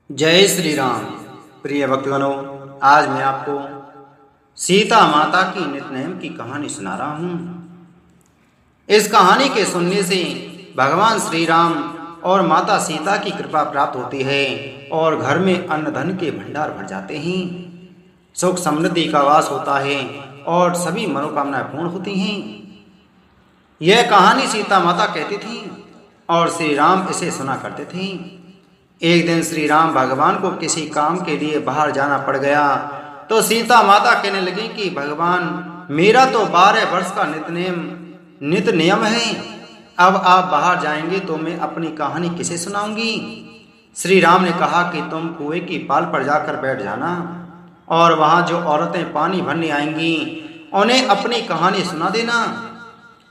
जय श्री राम। प्रिय भक्तगणों, आज मैं आपको सीता माता की नित्यनेम की कहानी सुना रहा हूँ। इस कहानी के सुनने से भगवान श्री राम और माता सीता की कृपा प्राप्त होती है और घर में अन्न धन के भंडार भर जाते हैं, सुख समृद्धि का वास होता है और सभी मनोकामनाएं पूर्ण होती हैं। यह कहानी सीता माता कहती थी और श्री राम इसे सुना करते थे। एक दिन श्री राम भगवान को किसी काम के लिए बाहर जाना पड़ गया तो सीता माता कहने लगी कि भगवान, मेरा तो 12 वर्ष का नित्य नियम है, अब आप बाहर जाएंगे तो मैं अपनी कहानी किसे सुनाऊंगी। श्री राम ने कहा कि तुम कुएं की पाल पर जाकर बैठ जाना और वहां जो औरतें पानी भरने आएंगी उन्हें अपनी कहानी सुना देना।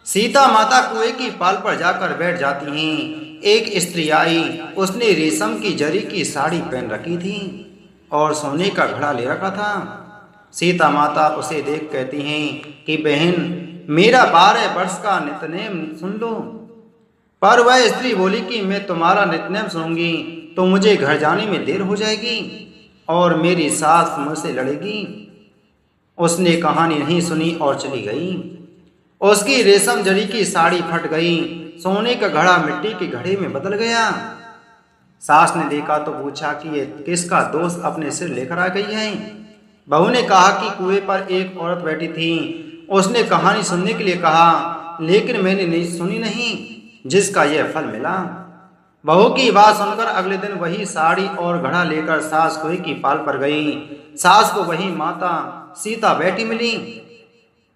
सीता माता कुएं की पाल पर जाकर बैठ जाती हैं। एक स्त्री आई, उसने रेशम की जरी की साड़ी पहन रखी थी और सोने का घड़ा ले रखा था। सीता माता उसे देख कहती हैं कि बहन, मेरा 12 वर्ष का नित्यनेम सुन लो। पर वह स्त्री बोली कि मैं तुम्हारा नित्यनेम सुनूंगी तो मुझे घर जाने में देर हो जाएगी और मेरी सास मुझसे लड़ेगी। उसने कहानी नहीं सुनी और चली गई। उसकी रेशम जरी की साड़ी फट गई, सोने का घड़ा मिट्टी के घड़े में बदल गया। सास ने देखा तो पूछा कि ये किसका दोष अपने सिर लेकर आ गई है। बहू ने कहा कि कुएं पर एक औरत बैठी थी, उसने कहानी सुनने के लिए कहा लेकिन मैंने नहीं सुनी नहीं, जिसका यह फल मिला। बहू की बात सुनकर अगले दिन वही साड़ी और घड़ा लेकर सास कुएं की पाल पर गई। सास को वही माता सीता बैठी मिली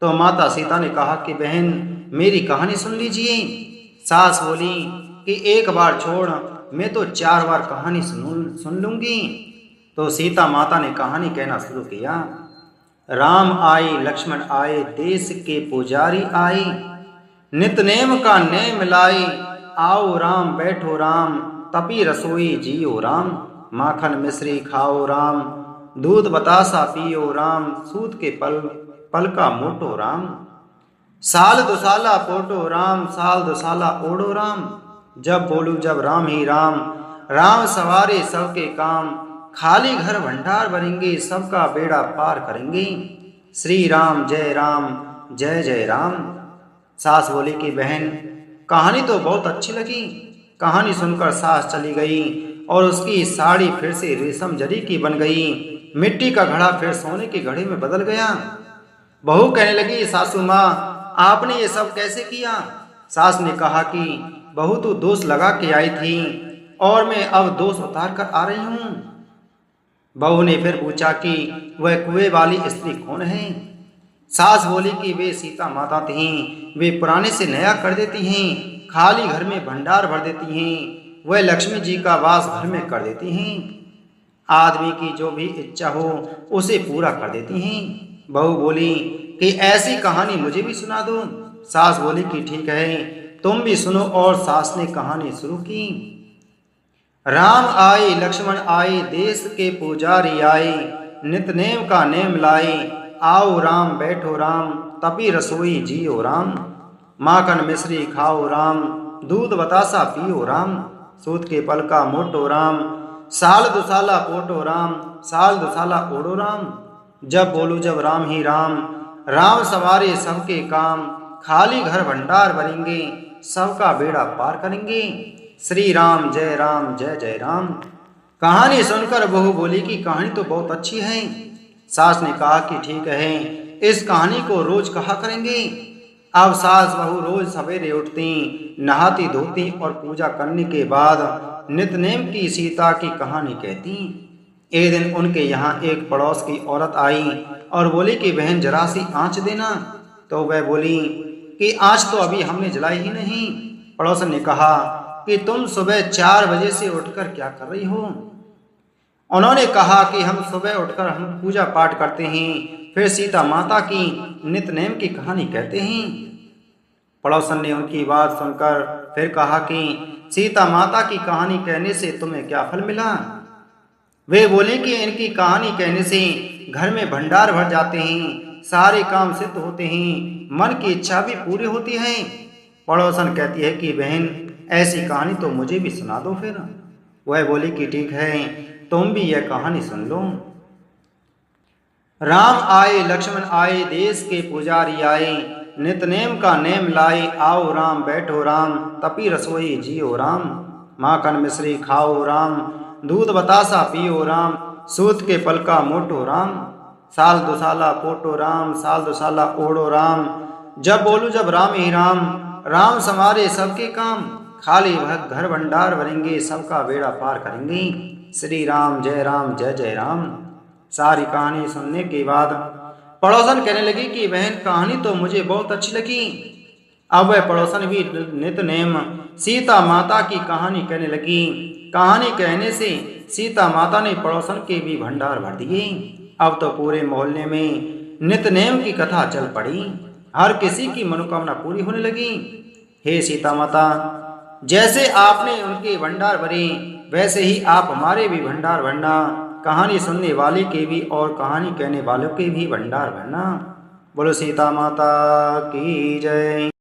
तो माता सीता ने कहा कि बहन, मेरी कहानी सुन लीजिए। सास बोली कि एक बार छोड़, मैं तो 4 बार कहानी सुन लूंगी। तो सीता माता ने कहानी कहना शुरू किया। राम आए, लक्ष्मण आए, देश के पुजारी आए, नितनेम का नेम लाए, आओ राम बैठो राम, तपी रसोई जियो राम, माखन मिश्री खाओ राम, दूध बतासा पियो राम, सूत के पल का मोटो राम, साल दुसाला पोटो राम, साल दुसाला ओढ़ो राम, जब बोलू जब राम ही राम, राम सवारे सबके काम, खाली घर भंडार भरेंगे, सबका बेड़ा पार करेंगे, श्री राम जय जय राम। सास बोली कि बहन, कहानी तो बहुत अच्छी लगी। कहानी सुनकर सास चली गई और उसकी साड़ी फिर से रेशम जरी की बन गई, मिट्टी का घड़ा फिर सोने के घड़े में बदल गया। बहू कहने लगी, सासू माँ, आपने ये सब कैसे किया। सास ने कहा कि बहू तो दोष लगा के आई थी और मैं अब दोष उतार कर आ रही हूँ। बहू ने फिर पूछा कि वह कुएं वाली स्त्री कौन है। सास बोली कि वे सीता माता थीं, वे पुराने से नया कर देती हैं, खाली घर में भंडार भर देती हैं, वह लक्ष्मी जी का वास घर में कर देती हैं, आदमी की जो भी इच्छा हो उसे पूरा कर देती हैं। बहू बोली कि ऐसी कहानी मुझे भी सुना दो। सास बोली कि ठीक है, तुम भी सुनो और सास ने कहानी शुरू की। राम आए, लक्ष्मण आए, देश के पुजारी आए, नितनेम का नेम लाए, आओ राम बैठो राम, तपी रसोई जियो राम, माखन मिश्री खाओ राम, दूध बतासा पियो राम, सूत के पल का मोटो राम, साल दुसाला पोटो राम, साल दुसाला ओढ़ो राम, जब बोलू जब राम ही राम, राम सवारे सबके काम, खाली घर भंडार भरेंगे, सबका बेड़ा पार करेंगे, श्री राम जय जय राम। कहानी सुनकर बहू बोली कि कहानी तो बहुत अच्छी है। सास ने कहा कि ठीक है, इस कहानी को रोज कहा करेंगे। अब सास बहू रोज सवेरे उठती, नहाती धोती और पूजा करने के बाद नितनेम की सीता की कहानी कहती। एक दिन उनके यहाँ एक पड़ोस की औरत आई और बोली कि बहन, जरा सी आँच देना। तो वह बोली कि आँच तो अभी हमने जलाई ही नहीं। पड़ोसन ने कहा कि तुम सुबह 4 बजे से उठकर क्या कर रही हो। उन्होंने कहा कि हम सुबह उठकर हम पूजा पाठ करते हैं, फिर सीता माता की नितनेम की कहानी कहते हैं। पड़ोसन ने उनकी बात सुनकर फिर कहा कि सीता माता की कहानी कहने से तुम्हें क्या फल मिला। वे बोले कि इनकी कहानी कहने से घर में भंडार भर जाते हैं, सारे काम सिद्ध होते हैं, मन की इच्छा भी पूरी होती है। पड़ोसन कहती है कि बहन, ऐसी कहानी तो मुझे भी सुना दो फिर। वह बोली कि ठीक है, तुम भी यह कहानी सुन लो। राम आए लक्ष्मण आए, देश के पुजारी आए, नितनेम का नेम लाए, आओ राम बैठो राम, तपी रसोई जियो राम, माखन मिश्री खाओ राम, दूध बतासा पियो राम, सूत के पलका मोटो राम, साल दुसाला पोटो राम, साल दुसाला ओढ़ो राम, जब बोलू जब राम ही राम, राम समारे सबके काम, खाली घर भंडार भरेंगे, सबका बेड़ा पार करेंगे, श्री राम जय जय राम। सारी कहानी सुनने के बाद पड़ोसन कहने लगी कि बहन कहानी तो मुझे बहुत अच्छी लगी। अब वह पड़ोसन भी नितनेम सीता माता की कहानी कहने लगी। कहानी कहने से सीता माता ने पड़ोसन के भी भंडार भर दिए। अब तो पूरे मोहल्ले में नितनेम की कथा चल पड़ी, हर किसी की मनोकामना पूरी होने लगी। हे सीता माता, जैसे आपने उनके भंडार भरे, वैसे ही आप हमारे भी भंडार भरना, कहानी सुनने वाले के भी और कहानी कहने वालों के भी भंडार भरना। बोलो सीता माता की जय।